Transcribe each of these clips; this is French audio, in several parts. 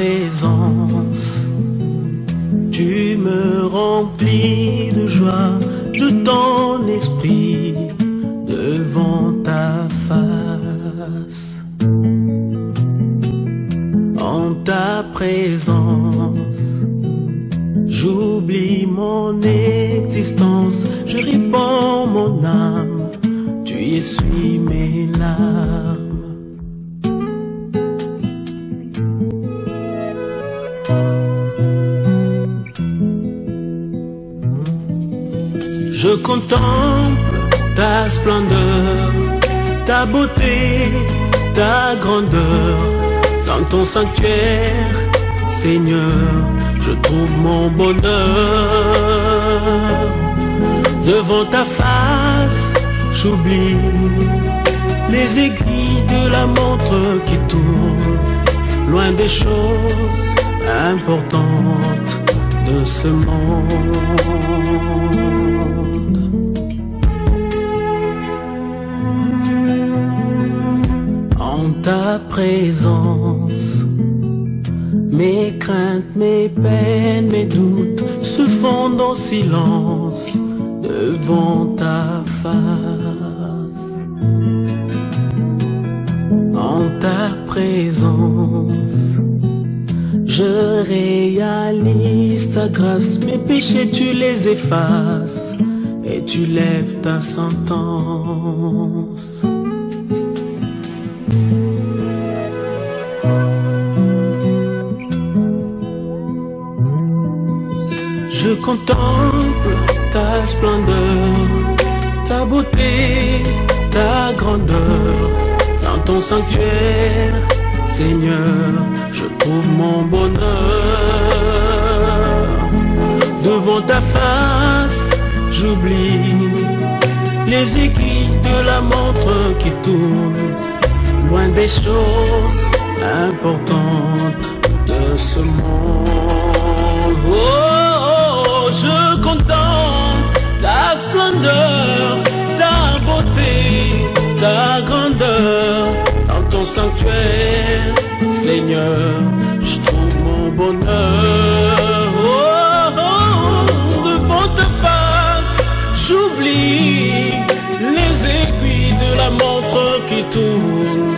présence, tu me remplis de joie, de ton esprit, devant ta face. En ta présence, j'oublie mon existence, je répands mon âme, tu essuies mes larmes. Je contemple ta splendeur, ta beauté, ta grandeur. Dans ton sanctuaire, Seigneur, je trouve mon bonheur. Devant ta face, j'oublie les aiguilles de la montre qui tourne, loin des choses importantes de ce monde. En ta présence, mes craintes, mes peines, mes doutes se fondent en silence devant ta face. En ta présence, je réalise ta grâce, mes péchés tu les effaces et tu lèves ta sentence. Je contemple ta splendeur, ta beauté, ta grandeur. Dans ton sanctuaire, Seigneur, je trouve mon bonheur. Devant ta face, j'oublie les aiguilles de la montre qui tourne, loin des choses importantes de ce monde. Oh, je contemple ta splendeur, ta beauté, ta grandeur. Dans ton sanctuaire, Seigneur, je trouve mon bonheur. Oh, devant ta face, j'oublie les aiguilles de la montre qui tourne,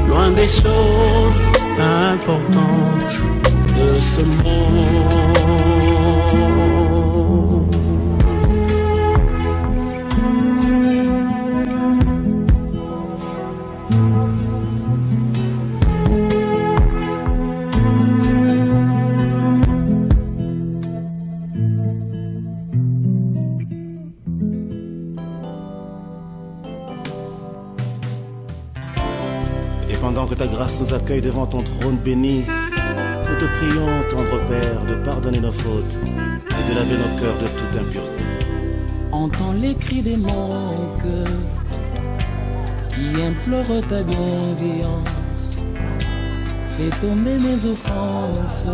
loin des choses importantes de ce monde. Et pendant que ta grâce nous accueille devant ton trône béni, nous te prions, tendre Père, de pardonner nos fautes et de laver nos cœurs de toute impureté. Entends les cris des mon cœur qui implorent ta bienveillance. Fais tomber mes offenses,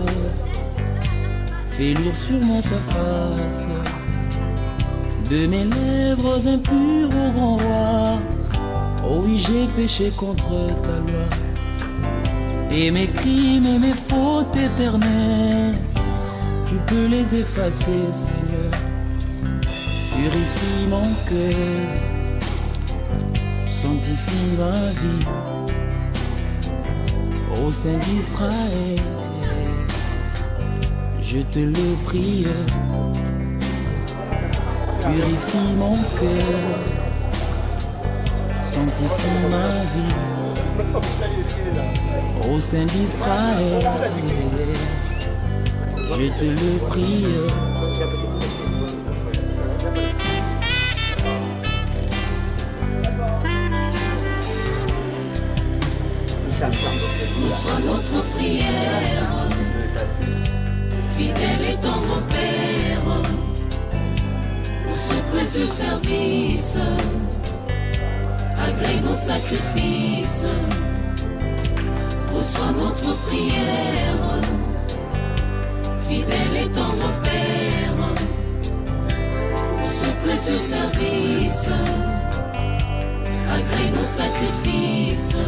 fais luire sur moi ta face. De mes lèvres impures au grand roi, oh oui, j'ai péché contre ta loi. Et mes crimes et mes fautes éternelles, tu peux les effacer, Seigneur. Purifie mon cœur, sanctifie ma vie. Ô Saint d'Israël, je te le prie. Purifie mon cœur, sanctifie ma vie. Ô Saint d'Israël, je te le prie. Reçois notre prière, fidèle et tendre Père, pour ce précieux service, agrée nos sacrifices. Reçois notre prière, fidèle et tendre Père, pour ce précieux service, agrée nos sacrifices.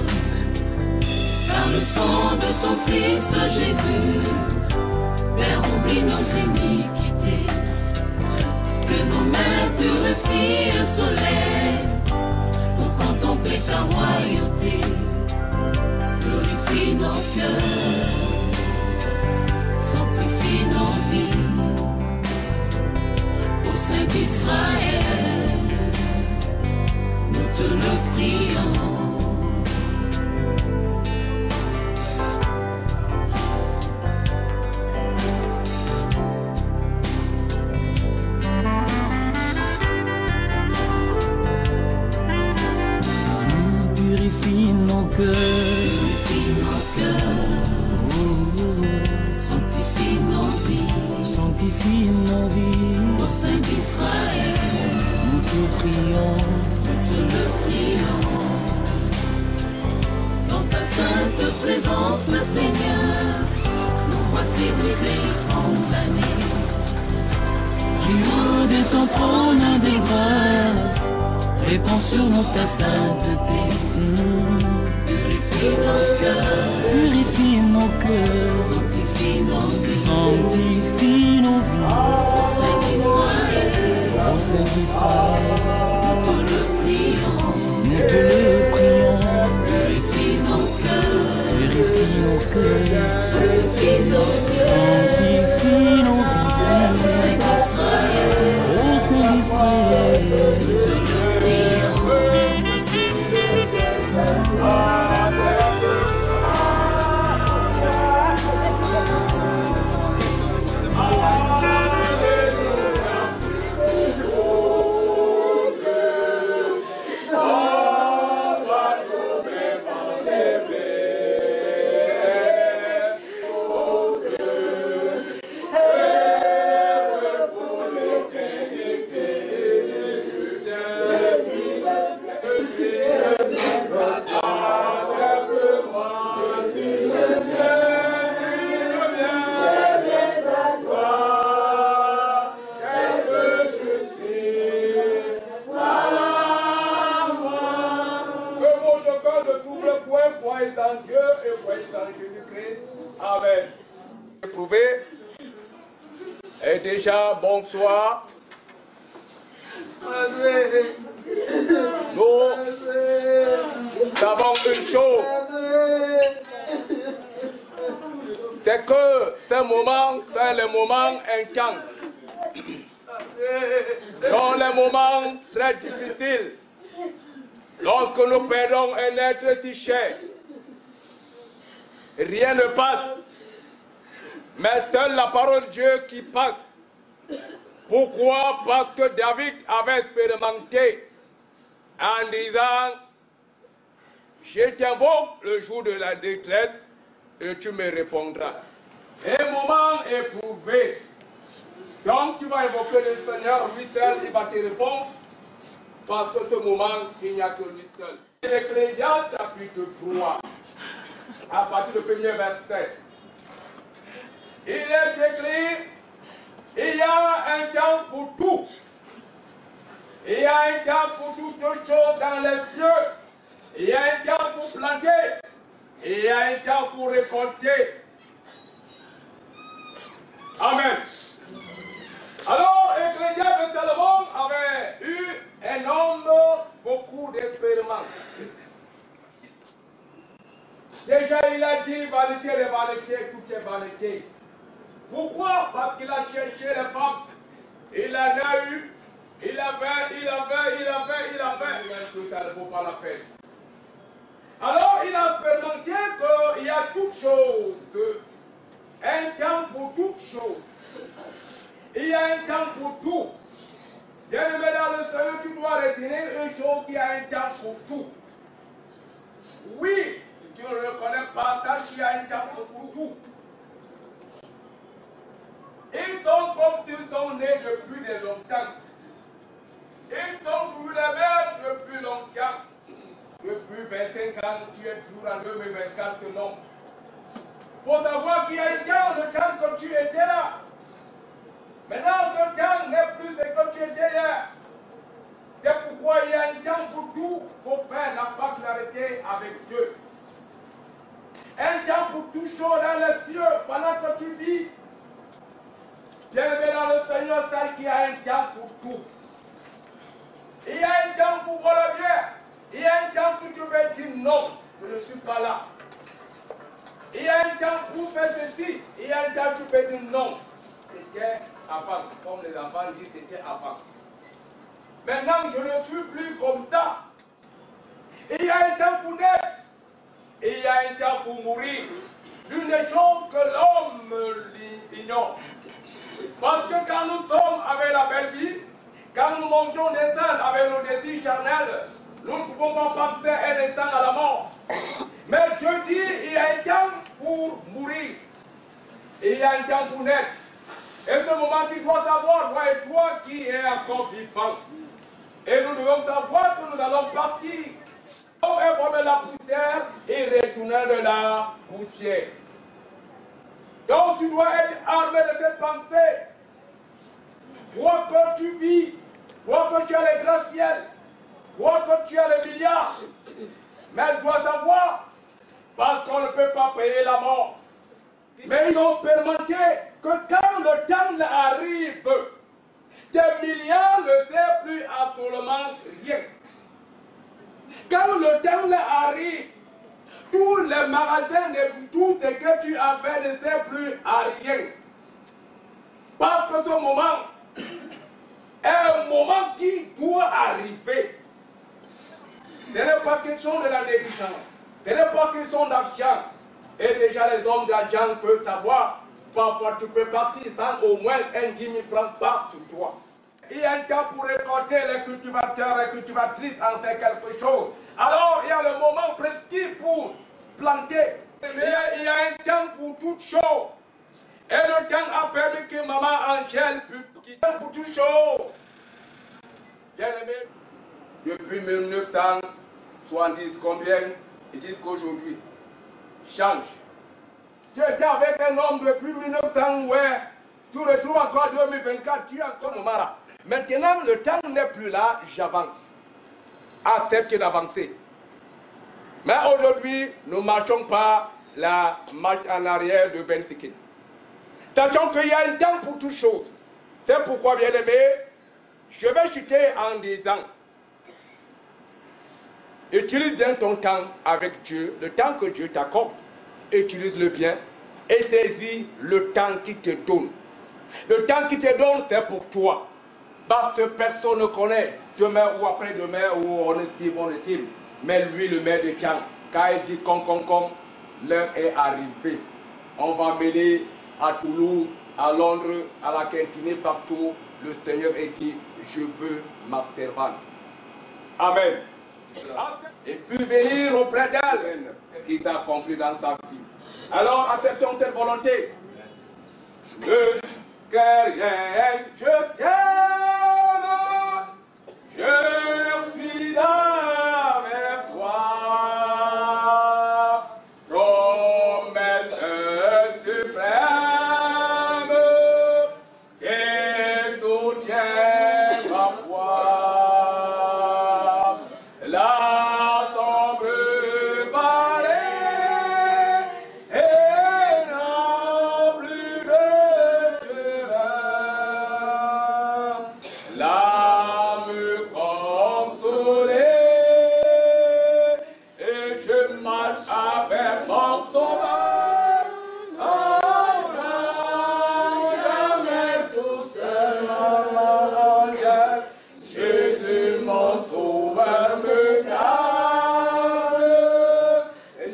Par le sang de ton Fils Jésus, prions. Nous te le prions. Dans ta sainte présence, Seigneur, nous voici brisés, condamnés. Du haut de ton trône de grâce, répands sur nous ta sainteté. Purifie nos cœurs, Purifie nos cœurs, sanctifie nos vies. sanctifie nos vies. Ô Saint d'Israël, Ô Saint d'Israël, nous te le prions. nous te le prions. Purifie nos cœurs, Purifie nos cœurs, sanctifie nos vies. sanctifie nos Ô vies. Saint d'Israël, Ô Saint d'Israël, nous te le prions. Et déjà, bonsoir. Nous avons une chose. C'est que ce moment, c'est le moment intense. Dans les moments très difficiles, lorsque nous perdons un être si cher, rien ne passe. Mais seule la parole de Dieu qui passe. Pourquoi? Parce que David avait expérimenté en disant, je t'invoque le jour de la détresse et tu me répondras. Un moment éprouvé. Donc tu vas invoquer le Seigneur, lui seul, il va te répondre. Parce que ce moment, il n'y a que lui seul. L'Ecclésiaste chapitre 3, à partir du premier verset. Il est écrit, il y a un temps pour tout. Il y a un temps pour toutes choses dans les cieux. Il y a un temps pour planter. Il y a un temps pour récolter. Amen. Alors, Ecclésiaste de Salomon avait eu un homme, beaucoup d'expériments. Déjà, il a dit, vanité de vanité, tout est vanité. Pourquoi? Parce qu'il a cherché les femmes. Il en a eu. Il avait. Tout ça ne vaut pas la peine. Alors, il a expérimenté qu'il y a toutes choses. Un temps pour toutes choses. Il y a un temps pour tout. Bien-aimé dans le Seigneur, tu dois retenir une chose, qu'il y a un temps pour tout. Oui, si tu ne le reconnais pas, qu'il y a un temps pour tout. Ils sont comme s'ils sont nés depuis de longtemps. Ils sont toujours les mêmes depuis longtemps. Depuis 25 ans, tu es toujours en 2024, non. Il faut savoir qu'il y a un temps, le temps que tu étais là. Maintenant, ce temps n'est plus ce que tu étais là. C'est pourquoi il y a un temps pour tout. Il faut faire la particularité avec Dieu. Un temps pour tout chose dans les cieux pendant que tu vis. Bien-aimé dans le Seigneur, c'est qu'il y a un temps pour tout. Il y a un temps pour voir le bien. Il y a un temps où tu veux dire non, je ne suis pas là. Il y a un temps pour faire ceci. Il y a un temps où tu peux dire non. C'était avant, comme les enfants disent, c'était avant. Maintenant, je ne suis plus comme ça. Il y a un temps pour naître. Il y a un temps pour mourir. L'une des choses que l'homme ignore. Parce que quand nous sommes avec la belle vie, quand nous montons des ânes avec nos désirs charnels, nous ne pouvons pas penser un instant à la mort. Mais Dieu dit, il y a un temps pour mourir. Et il y a un temps pour naître. Et ce moment, tu dois savoir, toi et toi qui es encore vivant. Et nous devons savoir que nous allons partir. On est formé de la poussière et retourner de la poussière. Donc tu dois être armé de tes pensées. Vois que tu vis, vois que tu as les gratte-ciels, vois que tu as les milliards. Mais tu dois savoir, parce qu'on ne peut pas payer la mort. Mais ils ont permis que quand le temps arrive, tes milliards ne servent plus absolument rien. Quand le temps arrive, tous les magasins, tout ce que tu as fait ne sert plus à rien. Parce que ce moment est un moment qui doit arriver. Ce n'est pas question de la négligence. Ce n'est pas question d'argent. Et déjà les hommes d'argent peuvent savoir. Parfois tu peux partir sans au moins 10 000 francs par sur toi. Il y a un temps pour récolter les cultivateurs, les cultivatrices en fait quelque chose. Alors il y a le moment précis pour planter. Il y a un temps pour toutes choses. Et le temps a permis que maman Angèle puisse quitter pour toutes choses. Bien aimé, depuis 1970, combien ils disent qu'aujourd'hui change. Tu étais avec un homme depuis 1900, ouais. Tu retrouves encore 2024, tu es encore moment là. Maintenant, le temps n'est plus là, j'avance. Accepte d'avancer. Mais aujourd'hui, nous ne marchons pas la marche en arrière de Ben Sikin. Sachant qu'il y a un temps pour toutes choses. C'est pourquoi, bien aimé, je vais chuter en disant, utilise bien ton temps avec Dieu, le temps que Dieu t'accorde, utilise-le bien et saisis le temps qu'il te donne. Le temps qu'il te donne, c'est pour toi. Parce que personne ne connaît demain ou après-demain où on estime. Mais lui, le maître de temps, quand il dit l'heure est arrivée. On va mener à Toulouse, à Londres, à la Quintinée, partout. Le Seigneur est dit, je veux ma servante. Amen. Et puis venir auprès d'elle qui t'a accompli dans ta vie. Alors acceptons cette volonté. Ne crains rien, je t'aime, je suis là avec toi. Promesse suprême qui soutient ma foi. La sombre vallée et non plus de terrain. L'âme consolée et je marche avec mon sauveur. Oh non, jamais tout seul, maman, Jésus mon sauveur me garde,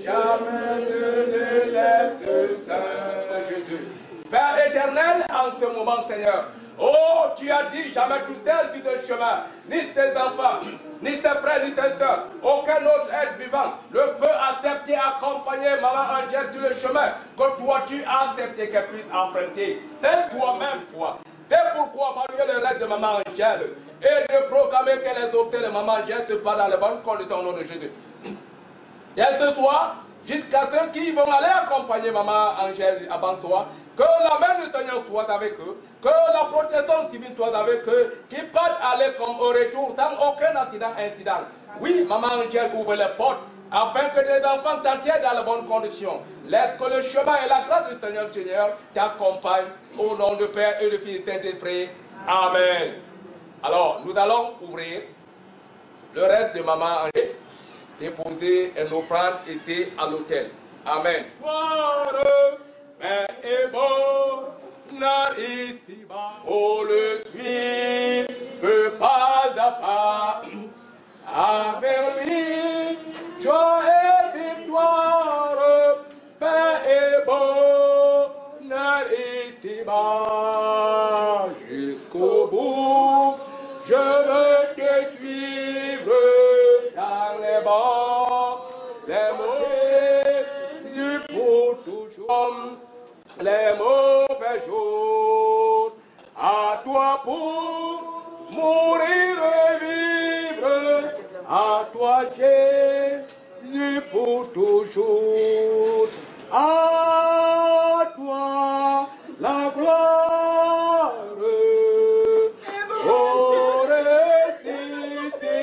jamais ne laisse seul. Jésus. Père éternel, en ce moment, Seigneur, oh, tu as dit jamais tout seul du chemin, ni tes enfants, ni tes frères, ni tes soeurs, aucun autre être vivant ne peut accepter, accompagner maman Angèle sur le chemin que toi tu as accepté qu'elle puisse emprunter. C'est toi-même, foi. C'est pourquoi, malgré le reste de maman Angèle, et de proclamer qu'elle est adoptée de maman Angèle, se passe dans les bonnes conditions au nom de Jésus. Dès ce soir, jusqu'à ceux qui vont aller accompagner maman Angèle avant toi, que la main du Seigneur soit avec eux, que la protection divine soit avec eux, qu'ils partent aller comme au retour sans aucun incident. Oui, maman Angèle ouvre les portes, afin que tes enfants t'attiennent dans les bonnes conditions. Laisse que le chemin et la grâce du Seigneur t'accompagnent au nom du Père et du Fils et du Saint-Esprit. Amen. Alors, nous allons ouvrir le reste de maman Angèle, déposer une offrande était à l'autel. Amen. Père est bon, ici-bas, faut le suivre pas à pas. Avec lui, joie et victoire, paix et bonheur ici-bas. Jusqu'au bout, je veux te suivre dans les bons, les mauvais, pour toujours, les mauvais jours. À toi pour mourir et vivre. Jésus pour toujours. À toi la gloire. Oh, ressuscité.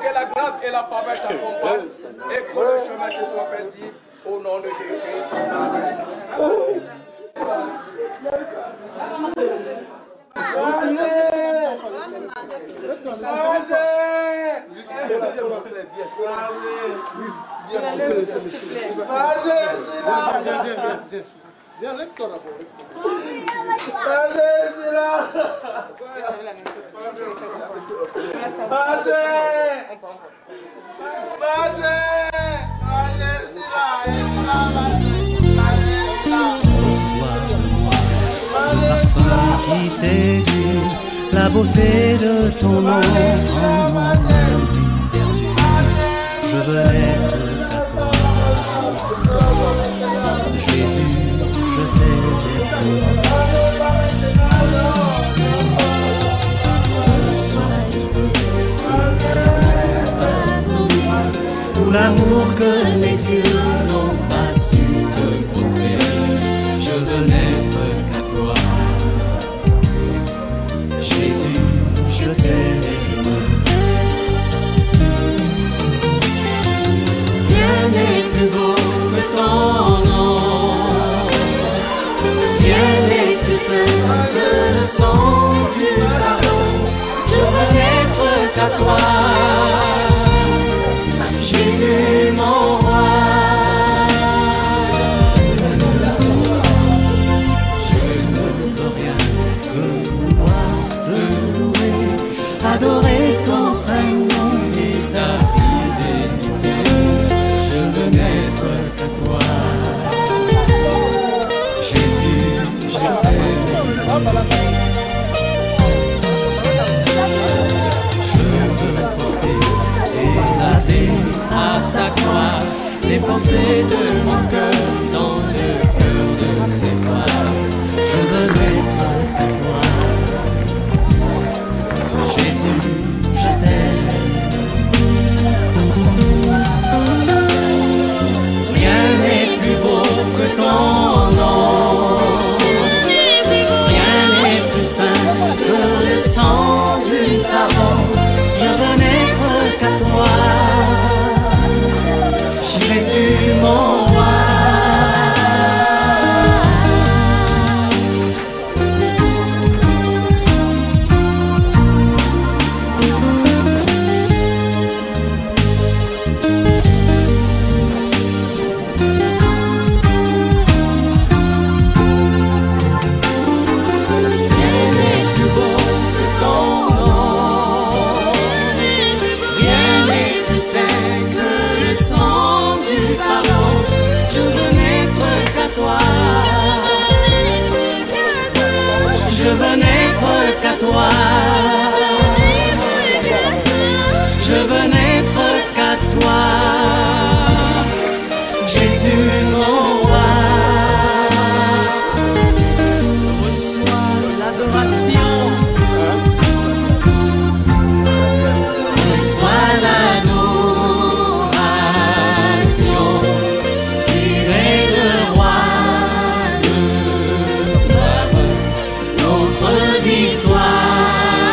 Que la grâce et la faveur t'accompagnent et que le chemin te soit paisible au nom de Jésus. Amen. Viens, lève-toi d'abord. Reçois-moi le parfum qui t'est dû, la beauté de ton nom en mon âme perdu. Je veux n'être qu'à toi, Jésus, je t'aime. Tout l'amour que mes yeux n'ont pas su te montrer, je veux n'être qu'à toi. Jésus, je t'aime. Rien n'est plus beau que ton nom, rien n'est plus saint que le sang du pardon. Je veux n'être qu'à toi. Les pensées de mon cœur dans le cœur de tes bras. Je veux n'être que toi. Jésus, je t'aime. Rien n'est plus beau que ton nom. Rien n'est plus saint que le sang du pardon. Je veux n'être qu'à toi. Jésus mon roi. Rien n'est plus beau que ton nom. Rien n'est plus saint que le sang du pardon. Je veux n'être qu'à toi. Je veux n'être qu'à toi. Je veux n'être qu'à toi. Jésus mon roi. Reçois l'adoration. Reçois l'adoration. Tu es le roi de gloire, notre victoire.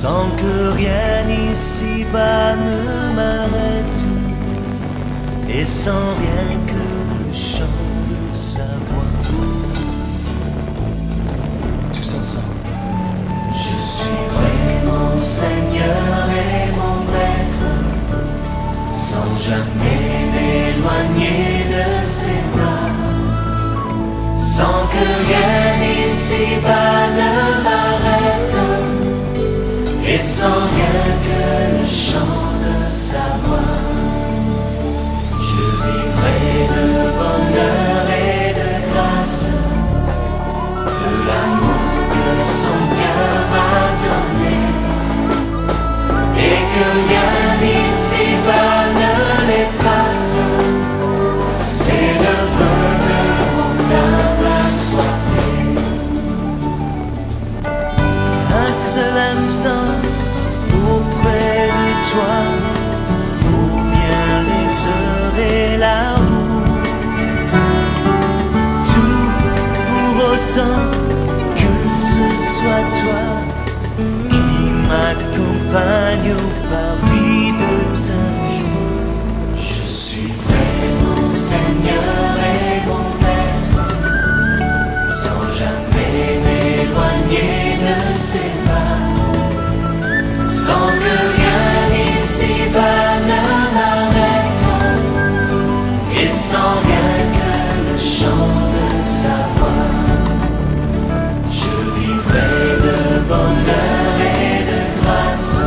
sans que rien ici-bas ne m'arrête, et sans rien que le chant de sa voix. Tous ensemble. Je suivrai mon Seigneur et mon Maître, sans jamais m'éloigner de ses bras, sans que rien ici-bas ne m'arrête, et sans rien que le chant de sa voix. Je vivrai de bonheur et de grâce, de l'amour que son cœur m'a donné, et que rien ici-bas ne l'efface. C'est le vœu de mon âme assoiffée. Un seul instant auprès de toi, pour bien les heures et la route, tout pour autant que ce soit toi qui m'accompagne au parvis de ta joie. Je suivrai mon Seigneur et mon Maître, sans jamais m'éloigner de ses bras, sans que rien ici-bas ne m'arrête, et sans rien que le chant de sa voix. Je vivrai de bonheur et de grâce,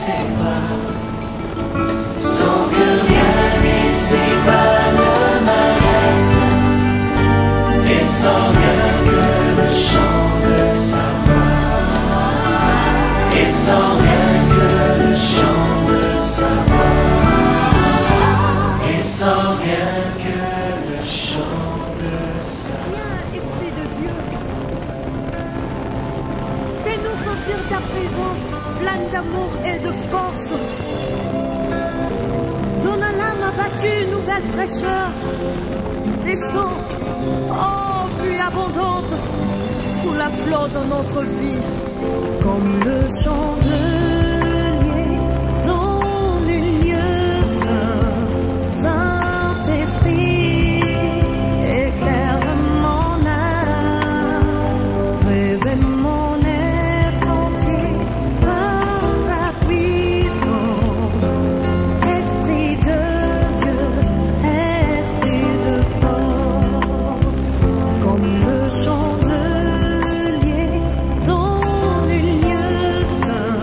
sépare, sans que rien ici bas ne m'arrête, et sans rien que le chant de sa voix, et sans rien que le chant de sa voix, et sans rien que le chant de sa voix. Viens, Esprit de Dieu, fais-nous sentir ta présence pleine d'amour et de force. Donne à l'âme abattue une nouvelle fraîcheur. Descends, oh, pluie abondante, pour la flore dans notre vie. Comme le chandelier dans les lieux vains, Saint-Esprit, éclaire mon âme, révèle mon être entier par ta puissance. Esprit de Dieu, esprit de force, comme le chandelier dans les lieux saints,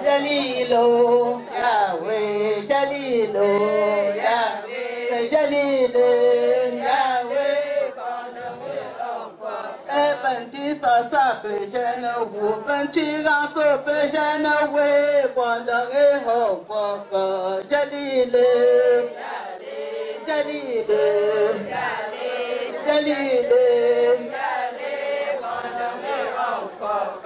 Jalilo, Yahweh, Jalilo, Yahweh, Jalilo, Yahweh, Benji Sasa Pejan, who Benji Gaso Pejan away, Wandang a Hong Kong, Jalile, Jalile, Jalile,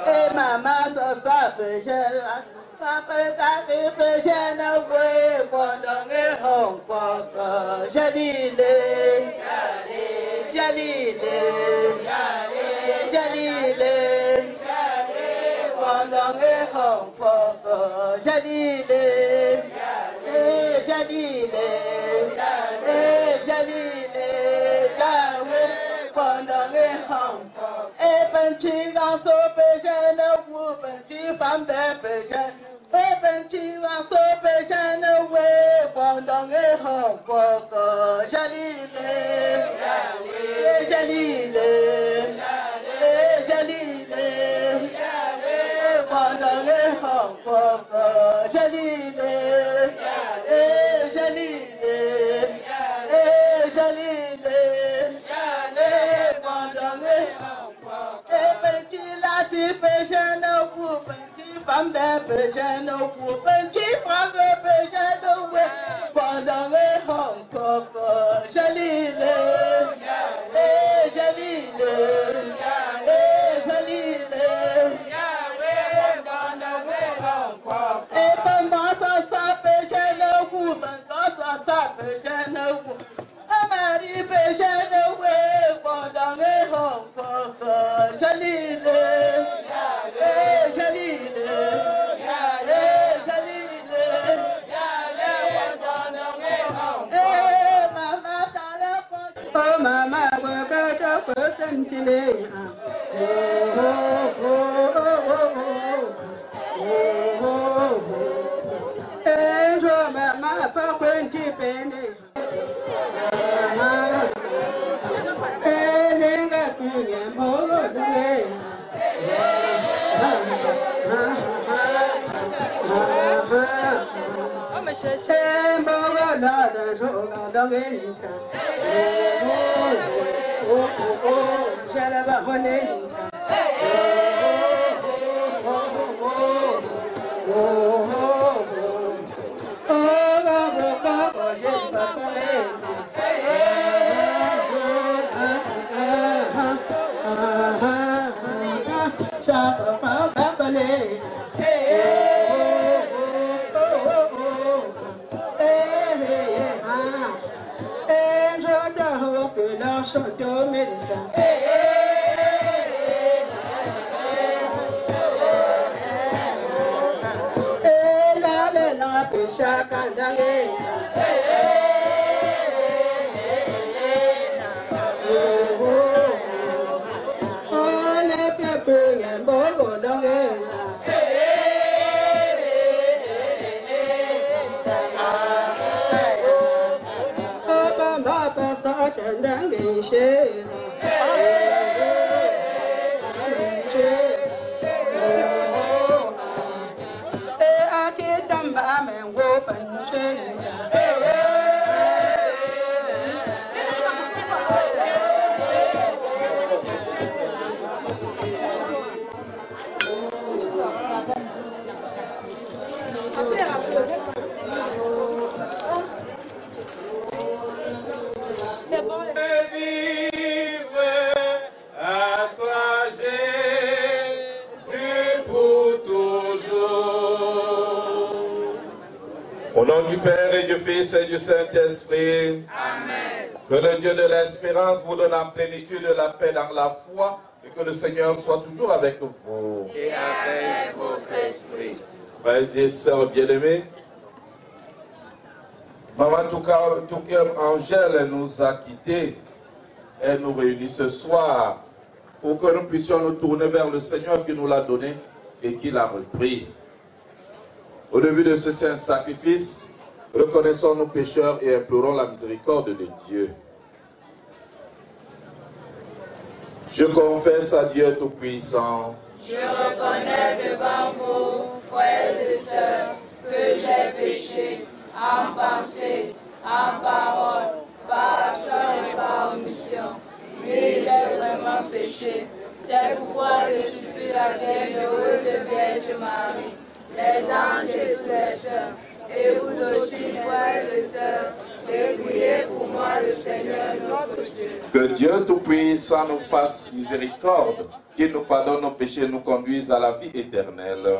Hey, Mama Sasa Pejan, Papa Tati Pejan away, Wandang a Hong Kong, Jalile, Jalile, Jalile, Wandang a Hong Kong, Jalile, Jalile, Jalile, Yahweh, Wandang a Hong Kong, Benji Gaso Pejan, who Benji from Bepejan, Benji Gaso Pejan away, Wandang a Hong Kong, Jalile, Jalile, Jalile, Wandang a Hong Kong, Jalile, Jalile, Jalile, Wandang a Hong Kong, Benji Lati Pejan, who Benji from Bepejan, who Benji from Bepejan away, Wandang a Hong Kong, Jalile, Jalile, Jalile, Bambasa Sape woman, Basa Sape Amari Pejan away, Wandang a Hong Kong, Jalile, Jalile, oh, Mama, we're going to person today. And your Mama for 20 pennies. And in the premium, oh, the way. Au nom du Père et du Fils et du Saint-Esprit. Amen. Que le Dieu de l'espérance vous donne en plénitude de la paix dans la foi et que le Seigneur soit toujours avec vous. Et avec votre esprit. Frères et sœurs bien-aimés, Maman Toukem Angèle nous a quittés et nous réunit ce soir pour que nous puissions nous tourner vers le Seigneur qui nous l'a donné et qui l'a repris. Au début de ce saint sacrifice, reconnaissons nos pécheurs et implorons la miséricorde de Dieu. Je confesse à Dieu Tout-Puissant. Je reconnais devant vous, frères et sœurs, que j'ai péché en pensée, en parole, par action et par omission. Oui, j'ai vraiment péché. C'est pourquoi je supplie la bienheureuse Vierge Marie, les anges et toutes les sœurs, et vous aussi, frères et sœurs, et priez pour moi le Seigneur notre Dieu. Que Dieu Tout-Puissant nous fasse miséricorde, qu'il nous pardonne nos péchés et nous conduise à la vie éternelle.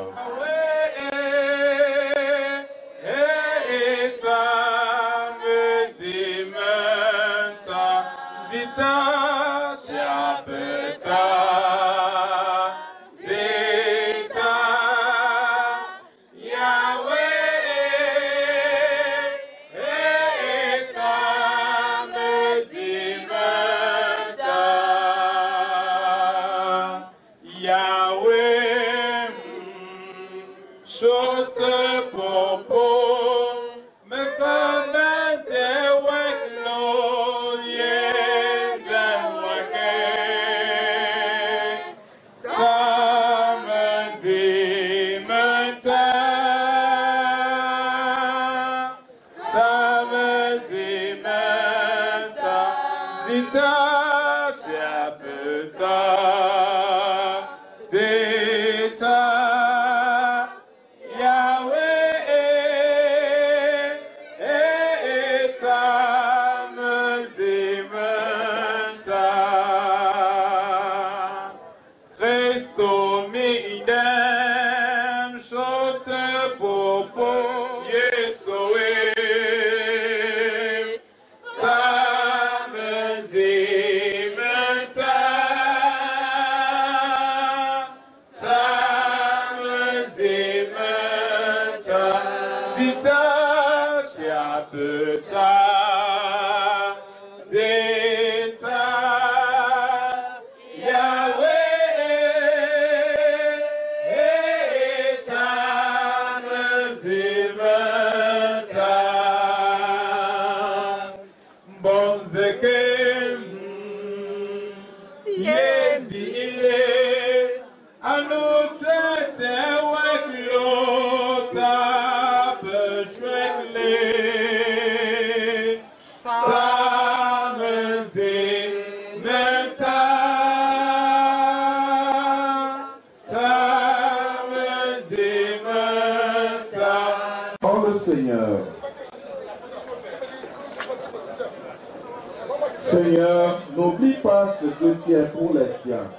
Seigneur, n'oublie pas ce que tu es pour les tiens.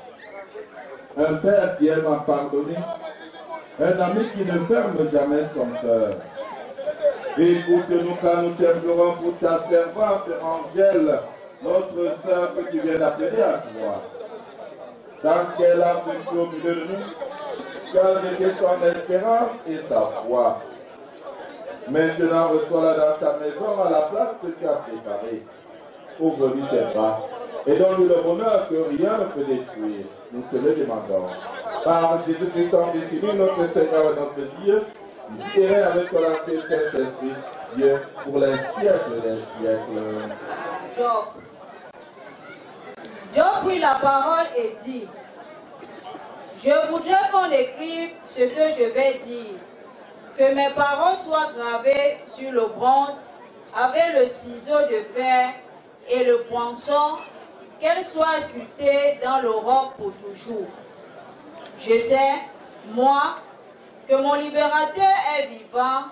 Un père qui aime à pardonner, un ami qui ne ferme jamais son cœur. Écoute-nous quand nous t'aimerons pour ta servante Angèle, notre sœur que tu viens d'appeler à toi. Tant qu'elle a vécu au milieu de nous, garde son espérance et sa foi. Maintenant, reçois-la dans ta maison à la place que tu as préparée. Ouvre-lui tes bras et donne-lui le bonheur que rien ne peut détruire. Nous te le demandons. Par Jésus-Christ, notre Seigneur et notre Dieu, viens avec toi la paix de Saint-Esprit, Dieu, pour les siècles des siècles. Job prit la parole et dit, je voudrais qu'on écrive ce que je vais dire, que mes paroles soient gravées sur le bronze avec le ciseau de fer et le poinçon, qu'elles soient sculptées dans le roc pour toujours. Je sais, moi, que mon libérateur est vivant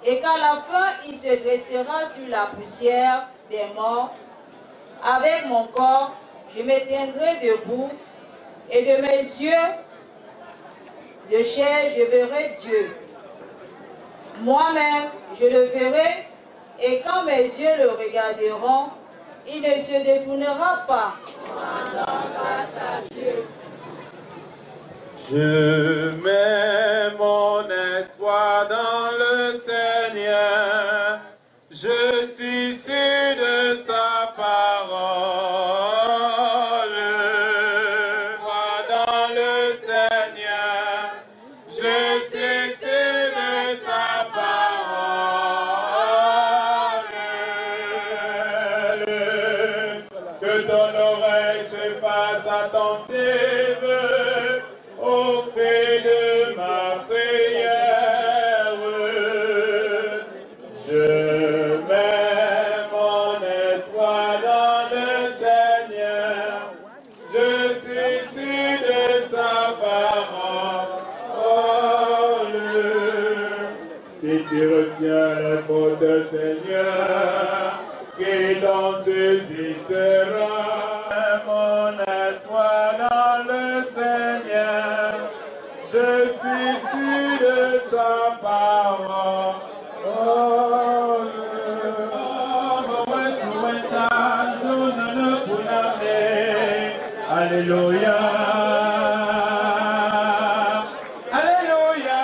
et qu'à la fin il se dressera sur la poussière des morts. Avec mon corps, je me tiendrai debout et de mes yeux de chair, je verrai Dieu. Moi-même, je le verrai et quand mes yeux le regarderont, il ne se détournera pas. Je mets mon espoir dans le Seigneur, je suis sûr de sa parole. Moi dans le Seigneur, je suis sûr de sa parole. Que ton oreille se fasse attentive au fait de ma prière. Je mets mon espoir dans le Seigneur, je suis sûr tiens les fautes, Seigneur, qui dans ceci sera mon espoir dans le Seigneur. Je suis sûr de sa parole. Alléluia. Alléluia.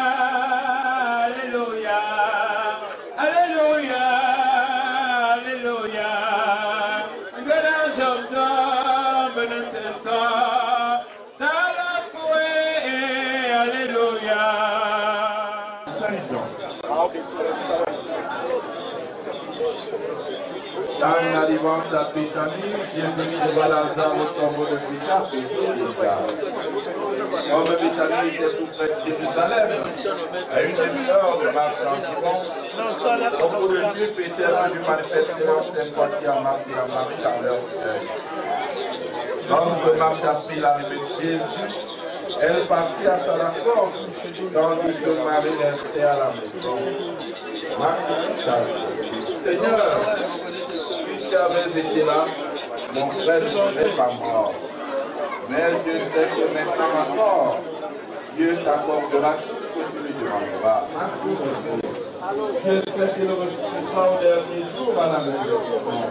Alléluia. Alléluia. Alléluia. Grand j'entends, benedicta, dans la poée. Alléluia. Saint Jean. En arrivant à Béthanie, Jésus devant Lazare au tombeau de Pita, Comme Béthanie était tout près de Jérusalem, à une demi-heure de marche environ, au bout de nuit, Péter a dû manifester l'ancienne partie à Marthe et à Marie dans leur cœur. Lorsque Marthe a pris l'arrivée de Jésus, elle partit à sa rencontre, tandis que Marie restait à la maison. Marthe, Seigneur, si tu avais été là, mon frère ne serait pas mort. Mais je sais que maintenant encore, Dieu t'accordera tout ce que tu lui demanderas. Je sais qu'il ressuscitera au dernier jour à la résurrection.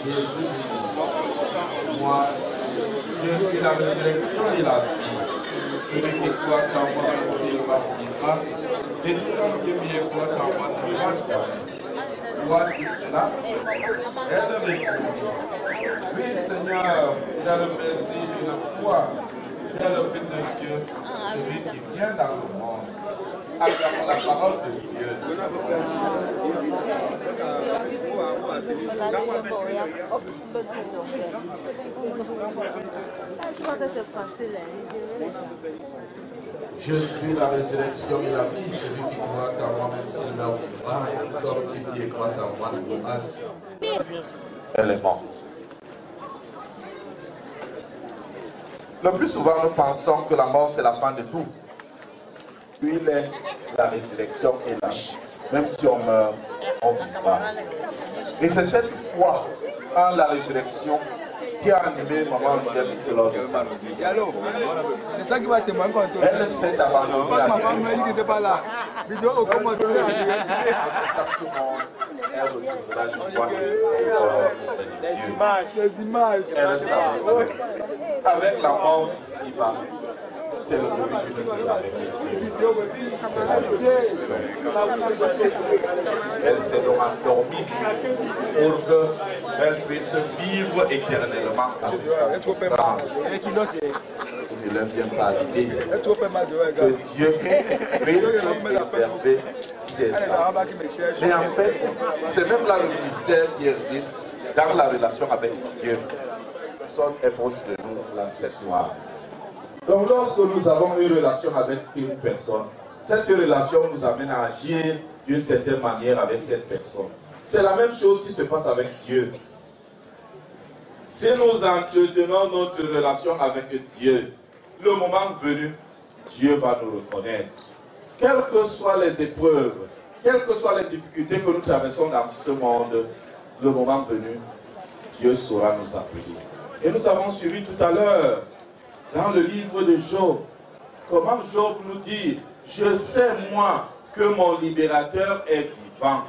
Jésus dit, moi, je suis la résurrection et la vie. Celui qui croit en moi, il va vivre. Et tout homme qui me croit en moi, il va jamais. Toi, tu es là, elle me dit, oui Seigneur, tu as le Messie de la foi, tu es le Fils de Dieu, celui qui vient dans le monde. Acclamons la parole de Dieu. Je suis la résurrection et la vie, celui qui croit en moi, même s'il meurt vivra, et tout homme qui croit en moi ne mourra jamais. Elle est morte. Le plus souvent, nous pensons que la mort, c'est la fin de tout. Puis il est la résurrection et la vie. Même si on meurt, on vivra. Et c'est cette foi en la résurrection qui a animé Maman Michel lors de sa vie. C'est ça qui va témoigner contre toi. Elle s'est abandonnée à Dieu. Maman qui n'était pas là. Vidéo au commentaire. Les images. Elle savait. Avec la mort d'ici-bas, c'est le début d'une vie avec Dieu. C'est la résurrection. Elle s'est donc endormie pour qu'elle puisse vivre éternellement avec sa grande. Il ne leur vient pas l'idée que Dieu puisse préserver ses âmes. Mais en fait, c'est même là le mystère qui existe dans la relation avec Dieu. Personne est proche de nous là, cette soir. Donc lorsque nous avons une relation avec une personne, cette relation nous amène à agir d'une certaine manière avec cette personne. C'est la même chose qui se passe avec Dieu. Si nous entretenons notre relation avec Dieu, le moment venu, Dieu va nous reconnaître. Quelles que soient les épreuves, quelles que soient les difficultés que nous traversons dans ce monde, le moment venu, Dieu saura nous appeler. Et nous avons suivi tout à l'heure, dans le livre de Job, comment Job nous dit, je sais moi que mon libérateur est vivant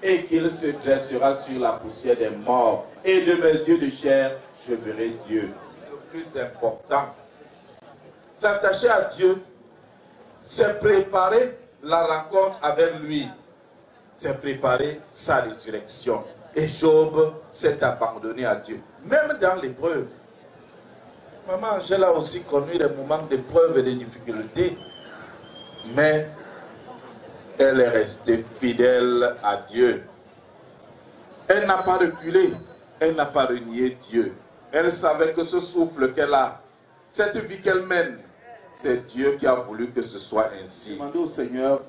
et qu'il se dressera sur la poussière des morts et de mes yeux de chair, je verrai Dieu. Le plus important, s'attacher à Dieu, c'est préparer la rencontre avec lui, c'est préparer sa résurrection. Et Job s'est abandonné à Dieu, même dans l'épreuve. Maman Angèle a aussi connu des moments d'épreuve et de difficultés, mais elle est restée fidèle à Dieu. Elle n'a pas reculé, elle n'a pas renié Dieu. Elle savait que ce souffle qu'elle a, cette vie qu'elle mène, c'est Dieu qui a voulu que ce soit ainsi. Demandez au Seigneur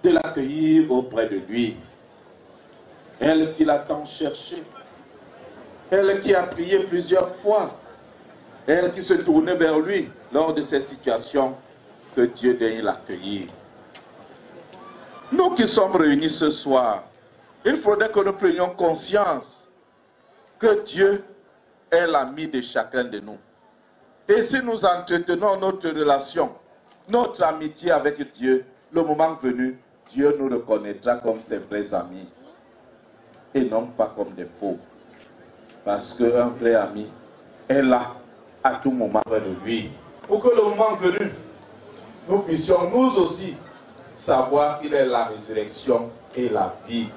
de l'accueillir auprès de lui. Elle qui l'a tant cherché, elle qui a prié plusieurs fois, elle qui se tournait vers lui lors de ces situations, que Dieu daigne l'accueillir. Nous qui sommes réunis ce soir, il faudrait que nous prenions conscience que Dieu est l'ami de chacun de nous. Et si nous entretenons notre relation, notre amitié avec Dieu, le moment venu, Dieu nous reconnaîtra comme ses vrais amis et non pas comme des faux. Parce qu'un vrai ami est là à tout moment près de lui. Pour que le moment venu, nous puissions nous aussi savoir qu'il est la résurrection et la vie.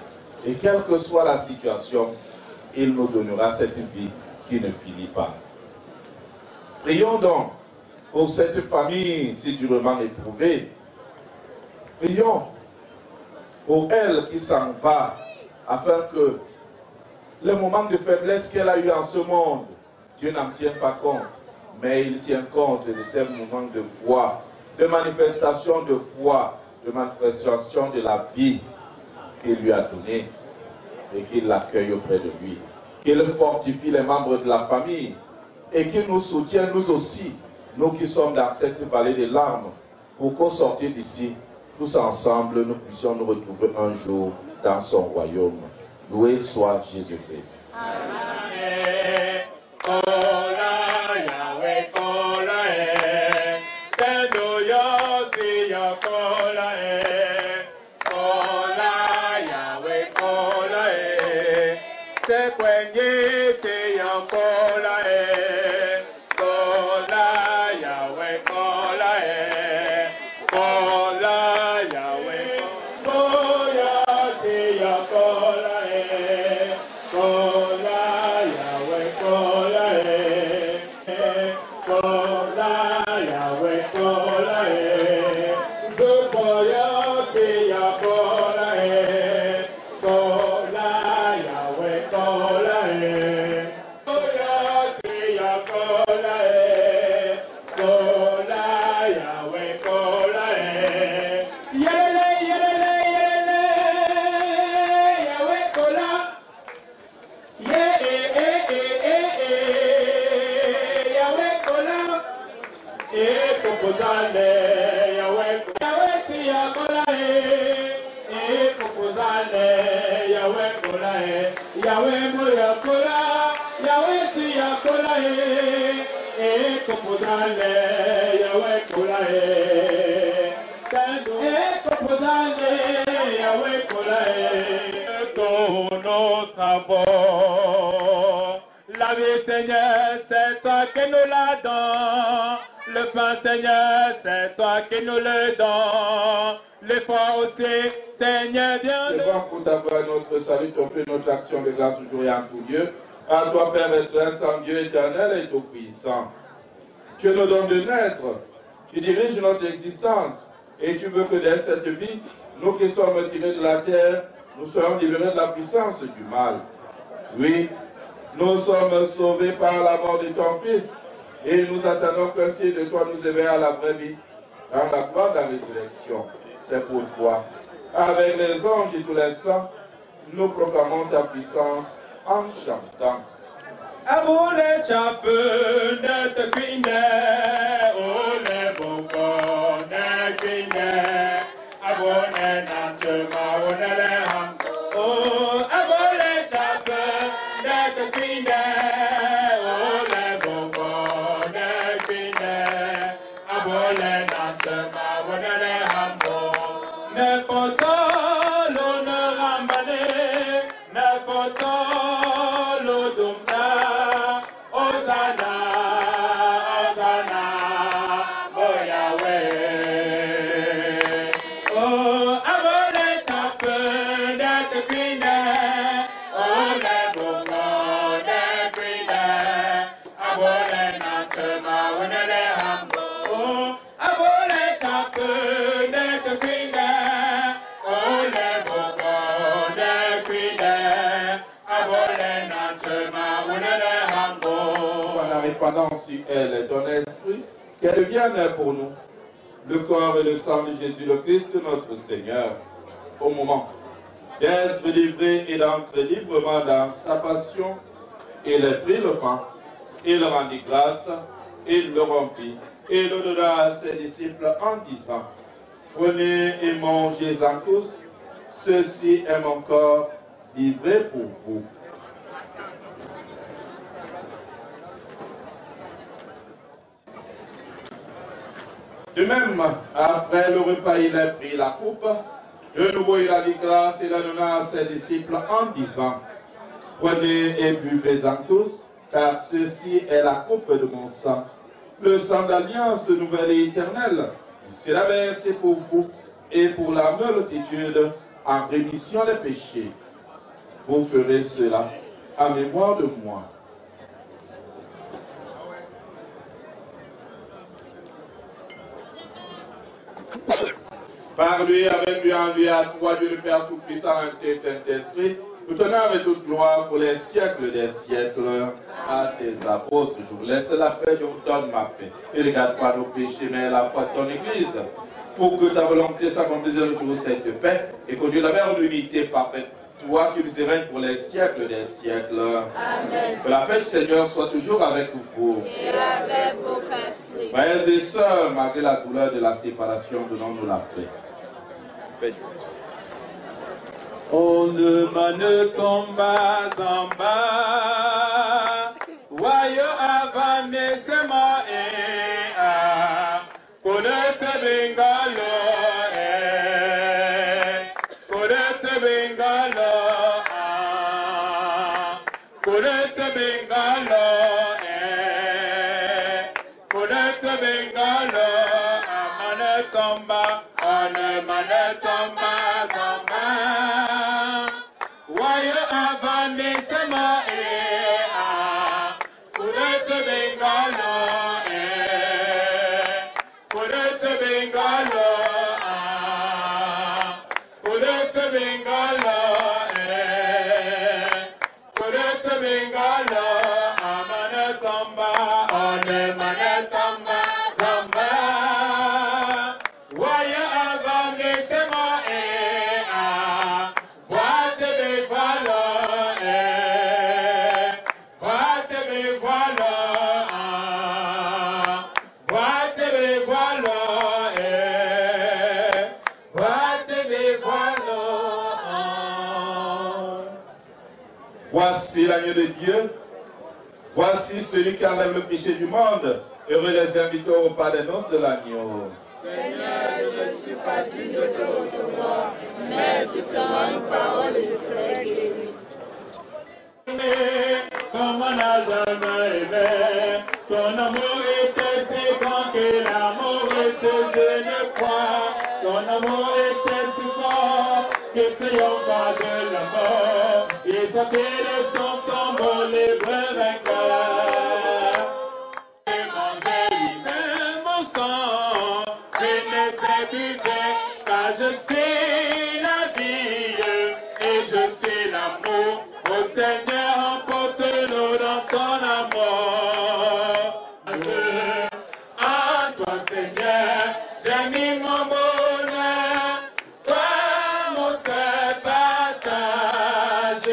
Et quelle que soit la situation, il nous donnera cette vie qui ne finit pas. Prions donc pour cette famille si durement éprouvée. Prions pour elle qui s'en va, afin que le moment de faiblesse qu'elle a eu en ce monde, Dieu n'en tient pas compte, mais il tient compte de ces moments de foi, de manifestation de foi, de manifestation de la vie qu'il lui a donnée et qu'il l'accueille auprès de lui. Qu'il fortifie les membres de la famille et qu'il nous soutienne nous aussi, nous qui sommes dans cette vallée des larmes, pour qu'au sortir d'ici, tous ensemble, nous puissions nous retrouver un jour dans son royaume. Loué soit Jésus-Christ. Amen. La vie, Seigneur, c'est toi qui nous la donnes. Le pain, Seigneur, c'est toi qui nous le donnes. L'effort aussi, Seigneur, viens nous. C'est bon pour t'avoir notre salut, ton fait notre action de grâce aujourd'hui en tout lieu. À toi, Père éternel, sans Dieu éternel et tout-puissant. Tu nous donnes de naître, tu diriges notre existence et tu veux que dans cette vie, nous qui sommes tirés de la terre, nous soyons libérés de la puissance du mal. Oui, nous sommes sauvés par la mort de ton Fils et nous attendons qu'ainsi de toi nous éveille à la vraie vie, dans la gloire de la résurrection. C'est pour toi. Avec les anges et tous les saints, nous proclamons ta puissance en chantant. Abone chape ne te cuine, ole bongo ne cuine, abone nanchema one le ham. Oh, abone chape ne te cuine, ole bongo ne cuine, abone nanchema one le ham. Ne poto lo ne ramane, ne poto. Pendant sur elle et ton esprit, qu'elle devienne pour nous le corps et le sang de Jésus le Christ, notre Seigneur, au moment d'être livré et d'entrer librement dans sa passion. Il prit le pain, il rendit grâce, il le rompit, et le donna à ses disciples en disant: Prenez et mangez-en tous. Ceci est mon corps livré pour vous. De même, après le repas, il a pris la coupe. De nouveau, il a dit grâce et la donna à ses disciples en disant: Prenez et buvez-en tous, car ceci est la coupe de mon sang, le sang d'alliance nouvelle et éternelle. Il sera versé pour vous et pour la multitude en rémission des péchés. Vous ferez cela en mémoire de moi. Par lui, avec lui, en lui, à toi, Dieu le Père Tout-Puissant, et Saint-Esprit, tout honneur et toute gloire pour les siècles des siècles, à tes apôtres. Je vous laisse la paix, je vous donne ma paix. Et regarde pas nos péchés, mais la foi de ton Église, pour que ta volonté s'accomplisse de toute cette paix et conduise vers l'unité parfaite. Toi qui vis et règnes pour les siècles des siècles. Amen. Que la paix du Seigneur soit toujours avec vous. Et avec vos esprits. Frères et sœurs, malgré la douleur de la séparation, donnons-nous la paix. On ne ne tombe pas en bas. Voyons avant nécessairement et à connaître Bengalo est connaître Bengalo à connaître Bengalo est connaître Bengalo à Manetomba. On ne tombe pas en bas. Voyons avant nécessairement et à connaître Bengalo est connaître Bengalo à connaître Bengalo est connaître Bengalo à Manetomba. On ne tombe pas en bas. Voyons avant nécessairement et à voite mes voilà et voite mes voilà voite mes voilà et voite mes voilà. Voici l'agneau de Dieu. Voici celui qui enlève le péché du monde. Heureux les invités au repas des noces de l'agneau. Seigneur, je ne suis pas digne de te recevoir, mais tu seras une parole et je serai guéri. Comme on n'a jamais aimé, son amour était si grand que l'amour est ce je ne crois. Son amour était si fort que triompha de la mort. Il sortit de son tombeau les vrais vainqueurs. Et manger, il fait mon sang, pénétrer, buvez, car je suis la vie et je suis l'amour. Ô Seigneur, emporte-nous dans ton amour. En toi, Seigneur, j'ai mis mon bonheur. Toi, mon seul partage.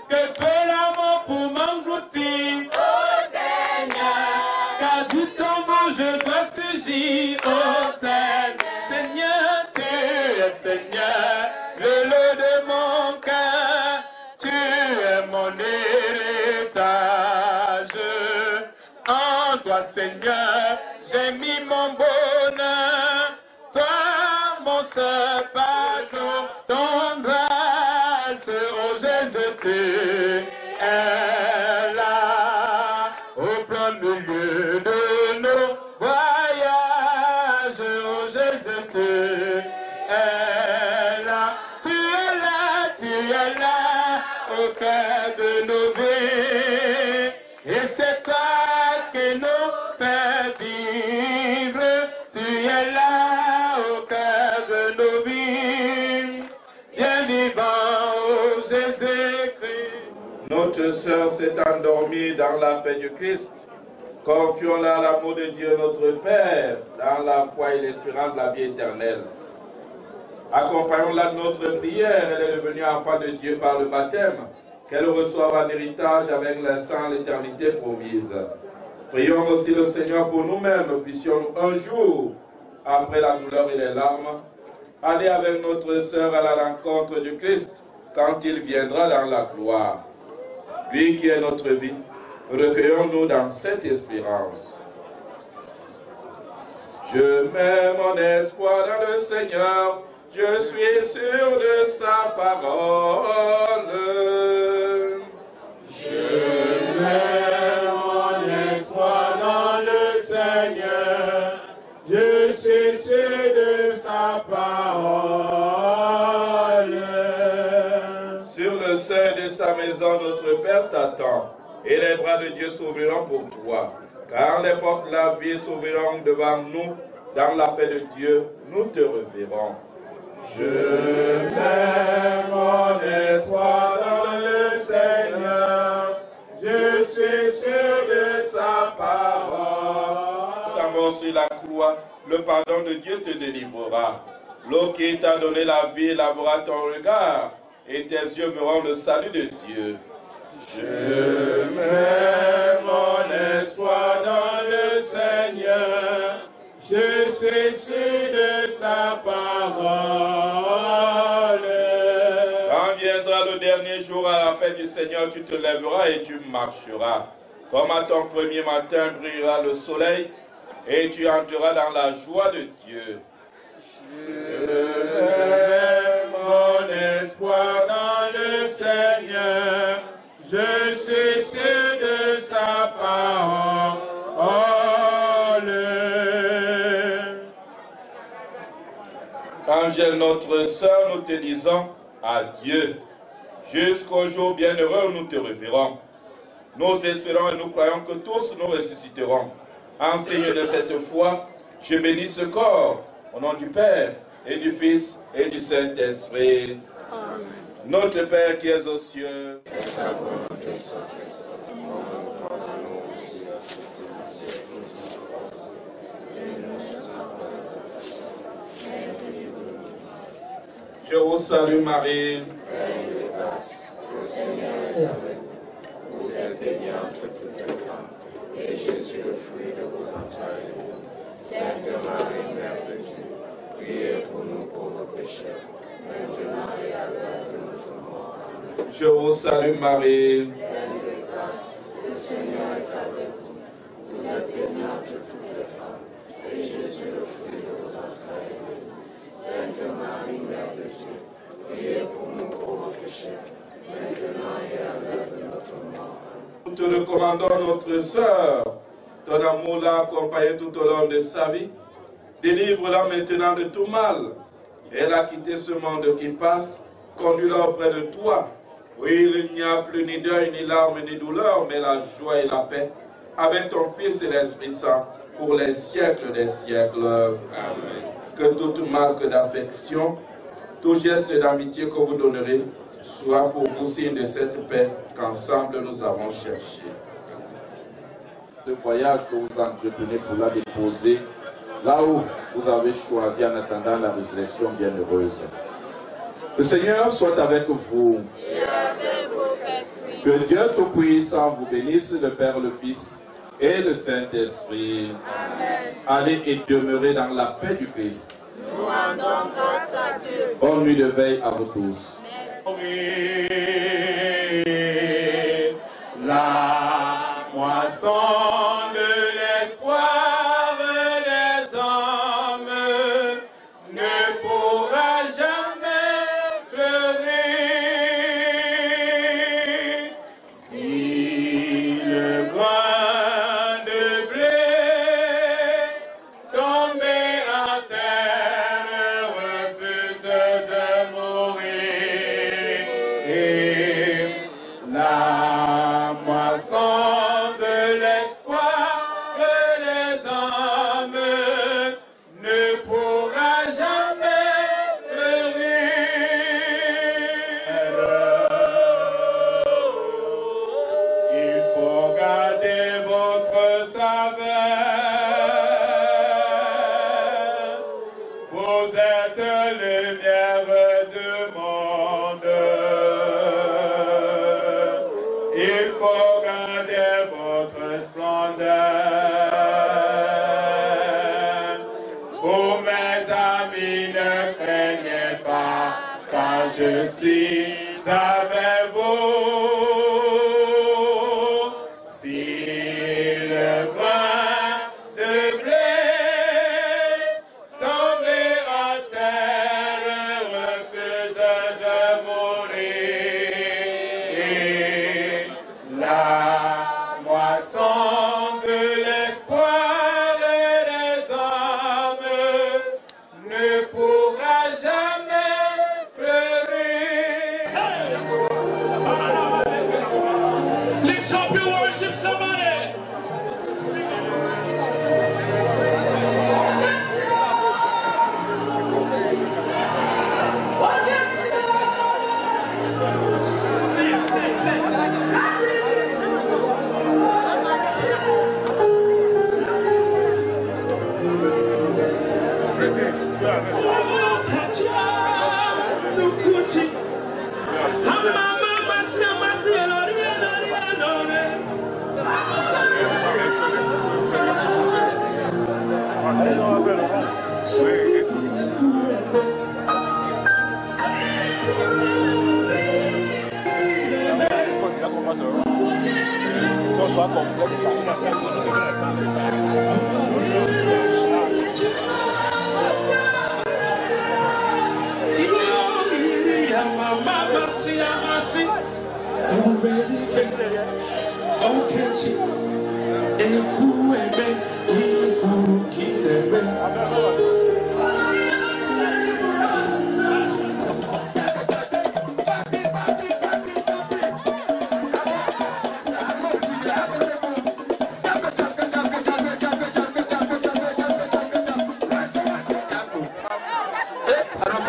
Que peut l'amour pour m'engloutir? Ô Seigneur, car du tombeau je dois surgir. Ô Seigneur, Seigneur, tu es Seigneur, le lot de mon cœur. Tu es mon héritage. En toi, Seigneur, j'ai mis mon bonheur. Toi, mon seul pardon, ton grâce, oh Jésus, tu es là. Au plein milieu de nos voyages, oh Jésus, tu es là. Tu es là, au cœur de nos vies. Et c'est toi qui nous fais vivre. Tu es là, au cœur de nos vies. Bien vivant, oh Jésus-Christ. Notre sœur s'est endormie dans la paix du Christ. Confions-la à l'amour de Dieu notre Père, dans la foi et l'espérance de la vie éternelle. Accompagnons-la de notre prière. Elle est devenue enfant de Dieu par le baptême. Qu'elle reçoive en héritage avec les saints l'éternité promise. Prions aussi le Seigneur pour nous-mêmes. Puissions un jour, après la douleur et les larmes, Allez avec notre sœur à la rencontre du Christ quand il viendra dans la gloire. Lui qui est notre vie, recueillons-nous dans cette espérance. Je mets mon espoir dans le Seigneur, je suis sûr de sa parole. Je mets mon espoir dans le Seigneur, je suis sûr de sa parole. Sur le seuil de sa maison, notre Père t'attend, et les bras de Dieu s'ouvriront pour toi. Car les portes de la vie s'ouvriront devant nous, dans la paix de Dieu, nous te reverrons. Je mets mon espoir dans le Seigneur, je suis sûr de sa parole. Sa mort sur la croix, le pardon de Dieu te délivrera. L'eau qui t'a donné la vie lavera ton regard, et tes yeux verront le salut de Dieu. Je mets mon espoir dans le Seigneur, je suis sûr de sa parole. Quand viendra le dernier jour à la paix du Seigneur, tu te lèveras et tu marcheras. Comme à ton premier matin brillera le soleil, et tu entreras dans la joie de Dieu. Je mets mon espoir dans le Seigneur, je suis sûr de sa parole. Angèle, notre sœur, nous te disons adieu. Jusqu'au jour bienheureux où nous te reverrons. Nous espérons et nous croyons que tous nous ressusciterons. En signe de cette foi, je bénis ce corps, au nom du Père, et du Fils, et du Saint-Esprit. Amen. Notre Père qui es aux cieux, je vous salue Marie. Pleine de grâce, le Seigneur est avec vous. Vous êtes bénie entre toutes les femmes, et Jésus, le fruit de vos entrailles. Sainte Marie, Mère de Dieu, priez pour nous pauvres pécheurs, maintenant et à l'heure de notre mort. Amen. Je vous salue Marie. Pleine de grâce, le Seigneur est avec vous. Vous êtes bénie entre toutes les femmes, et Jésus, le fruit de vos entrailles. Sainte Marie, Mère de Dieu, priez pour nous pauvres pécheurs, maintenant et à l'heure de notre mort. Nous te recommandons notre sœur. Ton amour l'a accompagnée tout au long de sa vie. Délivre-la maintenant de tout mal. Elle a quitté ce monde qui passe. Conduis-la auprès de toi. Oui, il n'y a plus ni deuil, ni larmes, ni douleur, mais la joie et la paix. Avec ton Fils et l'Esprit Saint, pour les siècles des siècles. Amen. Que toute marque d'affection, tout geste d'amitié que vous donnerez, soit pour vous signe de cette paix qu'ensemble nous avons cherché. Ce voyage que vous entretenez pour la déposer là où vous avez choisi en attendant la résurrection bienheureuse. Le Seigneur soit avec vous. Et avec votre esprit. Que Dieu Tout-Puissant vous bénisse, le Père, le Fils et le Saint-Esprit. Amen. Allez et demeurez dans la paix du Christ. Nous rendons grâce à Dieu. Bonne nuit de veille à vous tous. La moisson de l'espoir des hommes ne pourra jamais fleurir si le grain de blé tombé à terre refuse de mourir. La moisson de l'espoir des hommes ne pourra jamais fleurir. Il faut garder votre saveur. Vous êtes lumière du monde. Il faut garder votre splendeur. Vous, mes amis, ne craignez Je suis avec vous. Si le grain de blé tombé à terre refuse de mourir, la moisson de l'espoir des hommes ne pourra jamais fleurir. Lift up your worship, somebody.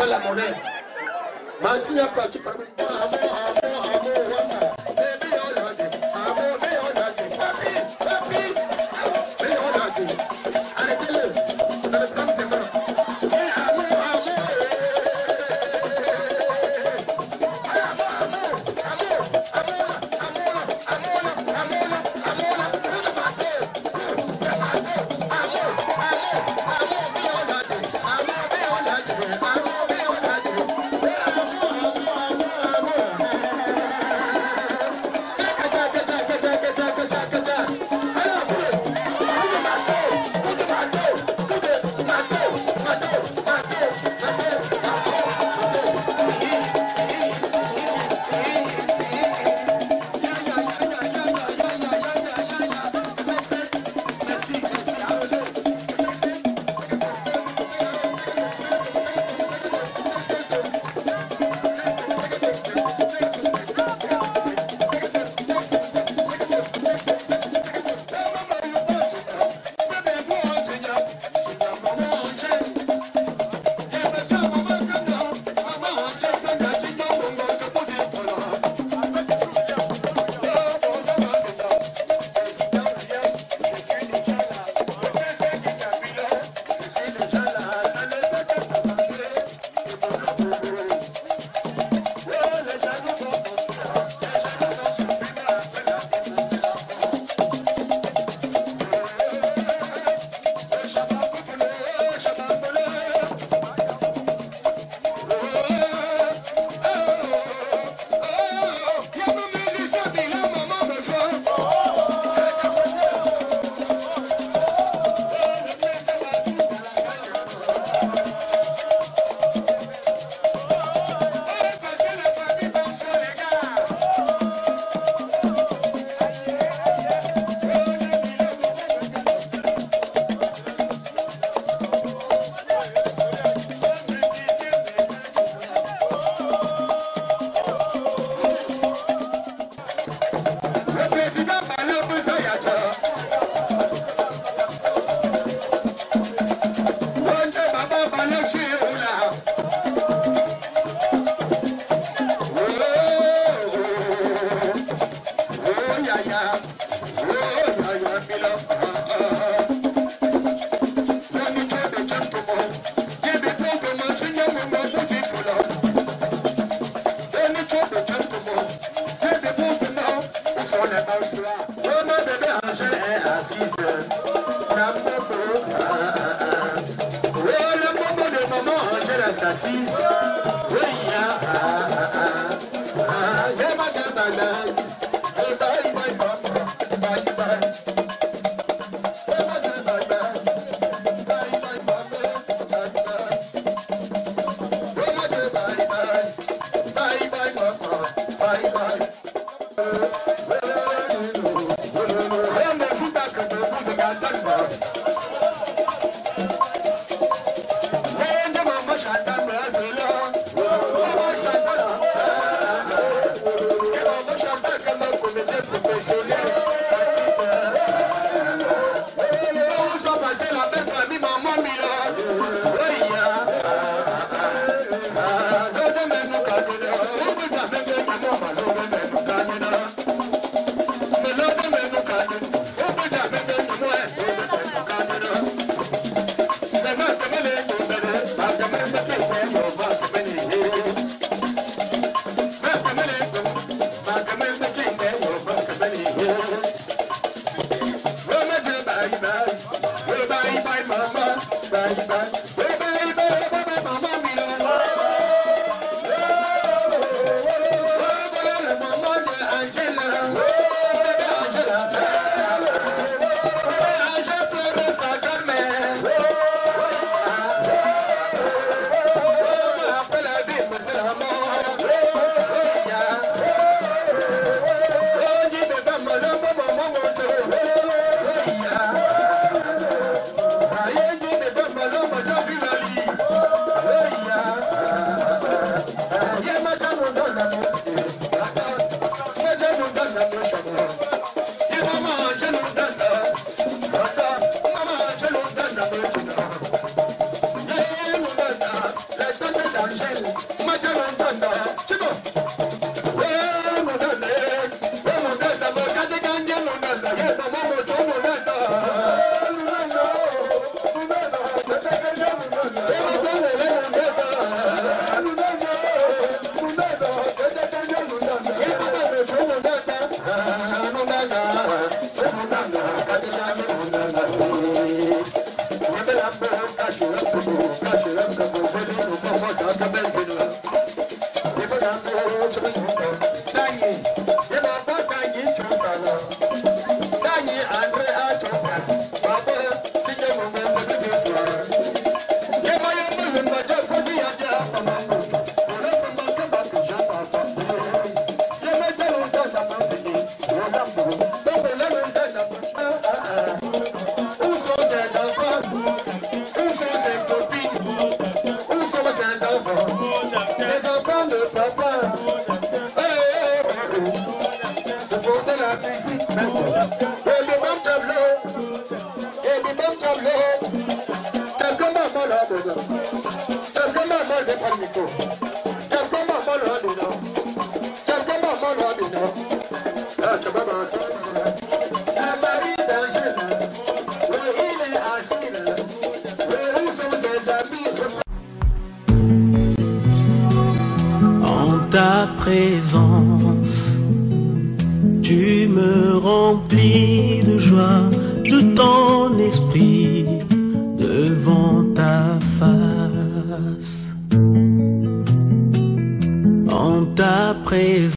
La monnaie. Merci à toi, tu parles. Assise, oui, Ta présence, tu me remplis de joie, de ton esprit devant ta face. En ta présence.